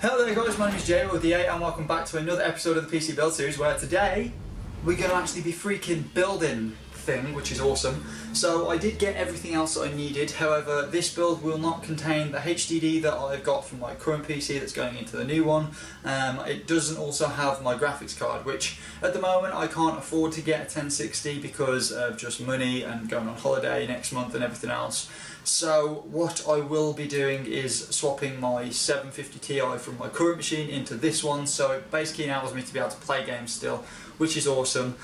Hello there guys, my name is Jay with the 8 and welcome back to another episode of the PC Build Series where today we're going to actually be freaking building thing, which is awesome. So I did get everything else that I needed, however this build will not contain the HDD that I've got from my current PC that's going into the new one. It doesn't also have my graphics card, which at the moment I can't afford to get a 1060 because of just money and going on holiday next month and everything else. So what I will be doing is swapping my 750 Ti from my current machine into this one, so it basically enables me to be able to play games still, which is awesome.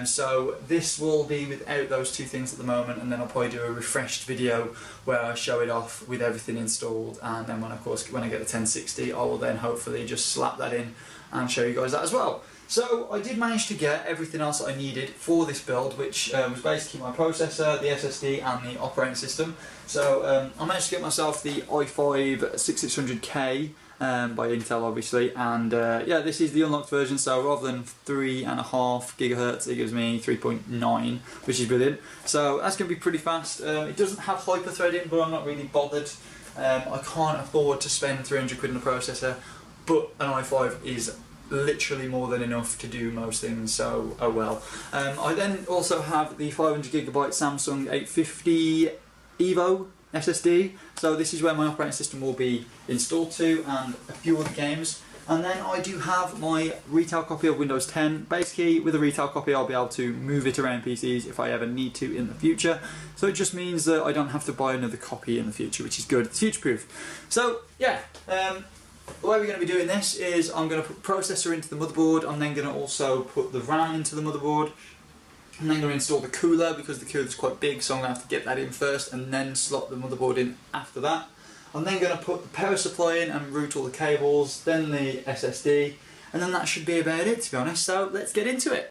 So this will be without those two things at the moment, and then I'll probably do a refreshed video where I show it off with everything installed, and then when I get the 1060 I will then hopefully just slap that in and show you guys that as well. So I did manage to get everything else that I needed for this build, which was basically my processor, the SSD and the operating system. So I managed to get myself the i5-6600K by Intel obviously, and yeah, this is the unlocked version, so rather than 3.5 gigahertz it gives me 3.9, which is brilliant. So that's going to be pretty fast. It doesn't have hyper threading, but I'm not really bothered. I can't afford to spend 300 quid on a processor, but an i5 is literally more than enough to do most things, so oh well. I then also have the 500GB Samsung 850 Evo SSD, so this is where my operating system will be installed to and a few other games. And then I do have my retail copy of Windows 10. Basically with a retail copy I'll be able to move it around PCs if I ever need to in the future, so it just means that I don't have to buy another copy in the future, which is good. It's future proof. So yeah, the way we're going to be doing this is I'm going to put processor into the motherboard. I'm then going to also put the RAM into the motherboard. I'm then going to install the cooler because the cooler is quite big, so I'm going to have to get that in first and then slot the motherboard in after that. I'm then going to put the power supply in and route all the cables, then the SSD, and then that should be about it, to be honest. So let's get into it.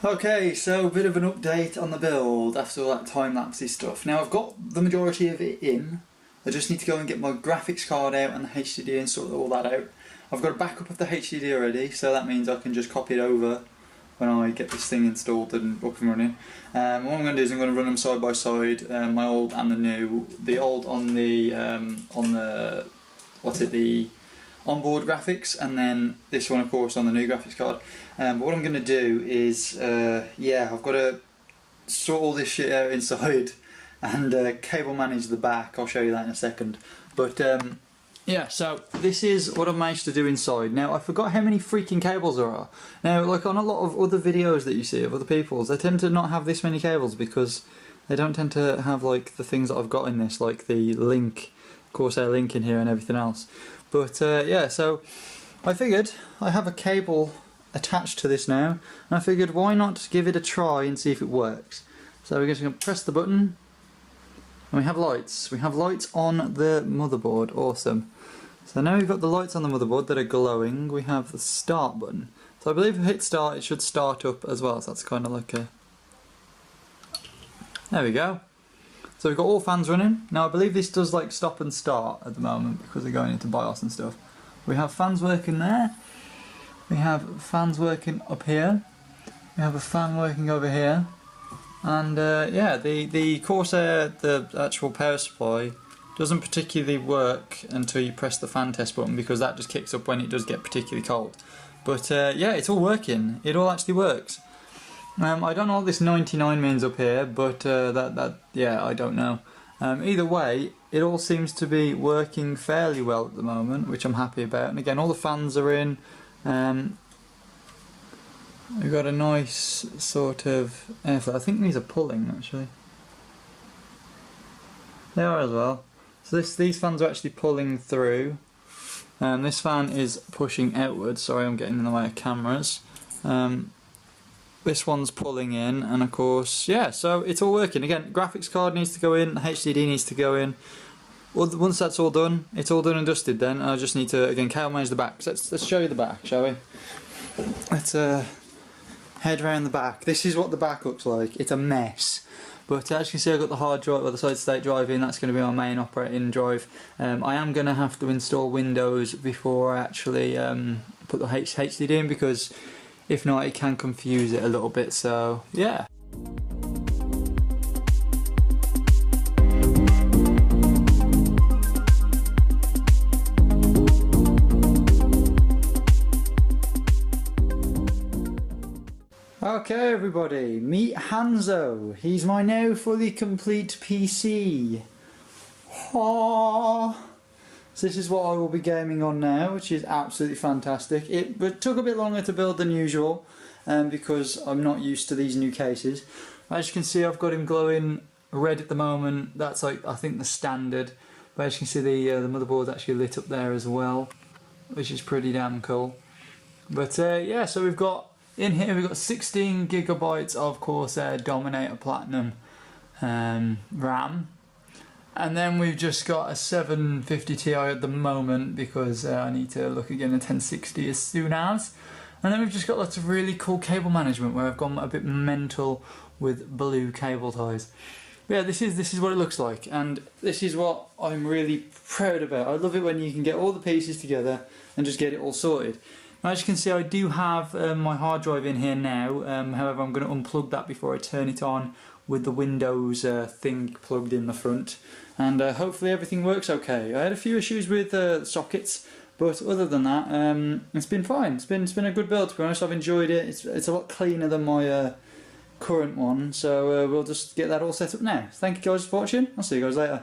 Okay, so a bit of an update on the build after all that time-lapsey stuff. Now I've got the majority of it in. I just need to go and get my graphics card out and the HDD and sort all that out. I've got a backup of the HDD already, so that means I can just copy it over when I get this thing installed and up and running. What I'm going to do is I'm going to run them side by side, my old and the new. The old on the onboard graphics, and then this one of course on the new graphics card. But what I'm going to do is, I've got to sort all this shit out inside and cable manage the back. I'll show you that in a second. But yeah, so this is what I've managed to do inside. Now I forgot how many freaking cables there are. Now like on a lot of other videos that you see of other people's, they tend to not have this many cables because they don't tend to have like the things that I've got in this, like the link, Corsair link in here and everything else. But yeah, so I figured I have a cable attached to this now, and I figured why not give it a try and see if it works. So we're just going to press the button, and we have lights. We have lights on the motherboard, awesome. So now we've got the lights on the motherboard that are glowing. We have the start button. So I believe if I hit start it should start up as well, so that's kind of like a... There we go. So we've got all fans running. Now I believe this does like stop and start at the moment because they're going into BIOS and stuff. We have fans working there. We have fans working up here. We have a fan working over here. And yeah, the Corsair, the actual power supply, doesn't particularly work until you press the fan test button because that just kicks up when it does get particularly cold. But yeah, it's all working. It all actually works. I don't know what this 99 means up here, but yeah, I don't know. Either way, it all seems to be working fairly well at the moment, which I'm happy about. And again, all the fans are in. We've got a nice sort of airflow. I think these are pulling actually. They are as well. So these fans are actually pulling through. This fan is pushing outwards. Sorry, I'm getting in the way of cameras. This one's pulling in, and of course, yeah, so it's all working. Again, graphics card needs to go in, the HDD needs to go in. Well, once that's all done, it's all done and dusted then. I just need to, again, cable manage the back. So let's show you the back, shall we? Let's head around the back. This is what the back looks like. It's a mess. But as you can see, I've got the hard drive, or the solid state drive in. That's going to be my main operating drive. I am going to have to install Windows before I actually put the HDD in, because if not, it can confuse it a little bit, so yeah. Okay everybody, meet Hanzo. He's my now fully complete PC. Aww. So this is what I will be gaming on now, which is absolutely fantastic. It took a bit longer to build than usual, because I'm not used to these new cases. As you can see, I've got him glowing red at the moment. That's like, I think, the standard. But as you can see, the motherboard's actually lit up there as well, which is pretty damn cool. But yeah, so we've got, in here we've got 16 gigabytes of Corsair Dominator Platinum RAM. And then we've just got a 750 Ti at the moment because I need to look again at 1060 as soon as. And then we've just got lots of really cool cable management where I've gone a bit mental with blue cable ties. But yeah, this is what it looks like, and this is what I'm really proud about. I love it when you can get all the pieces together and just get it all sorted. Now, as you can see, I do have my hard drive in here now. However, I'm going to unplug that before I turn it on with the Windows thing plugged in the front, and hopefully everything works okay. I had a few issues with sockets, but other than that, it's been fine. It's been a good build, to be honest. I've enjoyed it. It's a lot cleaner than my current one, so we'll just get that all set up now. Thank you guys for watching. I'll see you guys later.